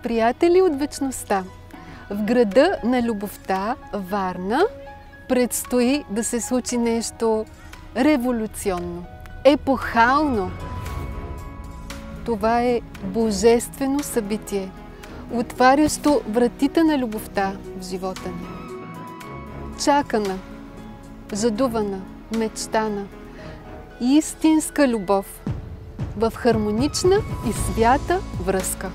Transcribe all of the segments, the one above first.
Приятели от вечността, в града на любовта, Варна, предстои да се случи нещо революционно, епохално. Това е божествено събитие, отварящо вратите на любовта в живота ни. Чакана, жадувана, мечтана, истинска любов в хармонична и свята връзка.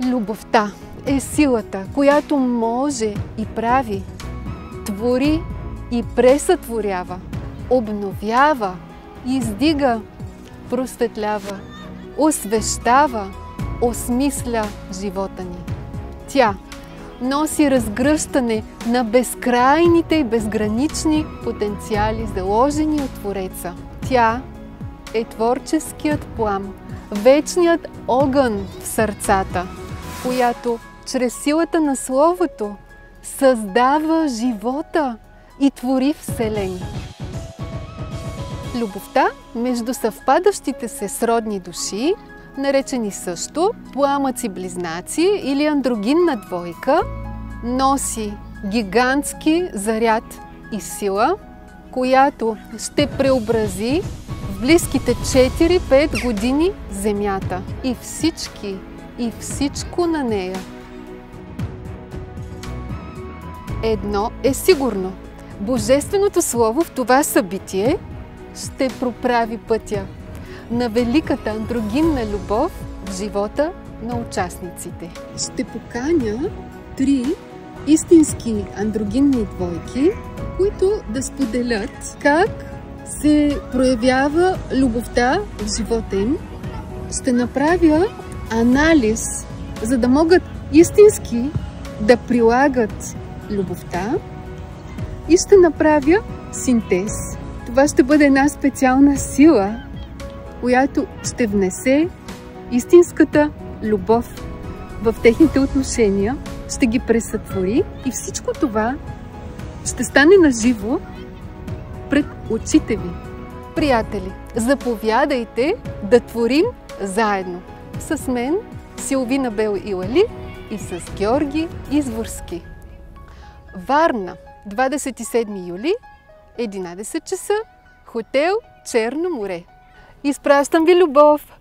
Любовта е силата, която може и прави, твори и пресътворява, обновява, издига, просветлява, освещава, осмисля живота ни. Тя носи разгръщане на безкрайните и безгранични потенциали, заложени от Твореца. Тя е творческият плам, вечният огън в сърцата, която чрез силата на Словото създава живота и твори вселени. Любовта между съвпадащите се сродни души, наречени също пламъци-близнаци или андрогинна двойка, носи гигантски заряд и сила, която ще преобрази в близките 4-5 години Земята и всички и всичко на нея. Едно е сигурно. Божественото Слово в това събитие ще проправи пътя на великата андрогинна любов в живота на участниците. Ще поканя 3 истински андрогинни двойки, които да споделят как се проявява любовта в живота им. Ще направя анализ, за да могат истински да прилагат любовта и ще направя синтез. Това ще бъде една специална сила, която ще внесе истинската любов в техните отношения, ще ги пресътвори и всичко това ще стане наживо пред очите ви. Приятели, заповядайте да творим заедно. С мен Силвина Бел Илали и с Георги Изворски. Варна, 27 юли, 11 часа, хотел Черно море. Изпращам ви любов!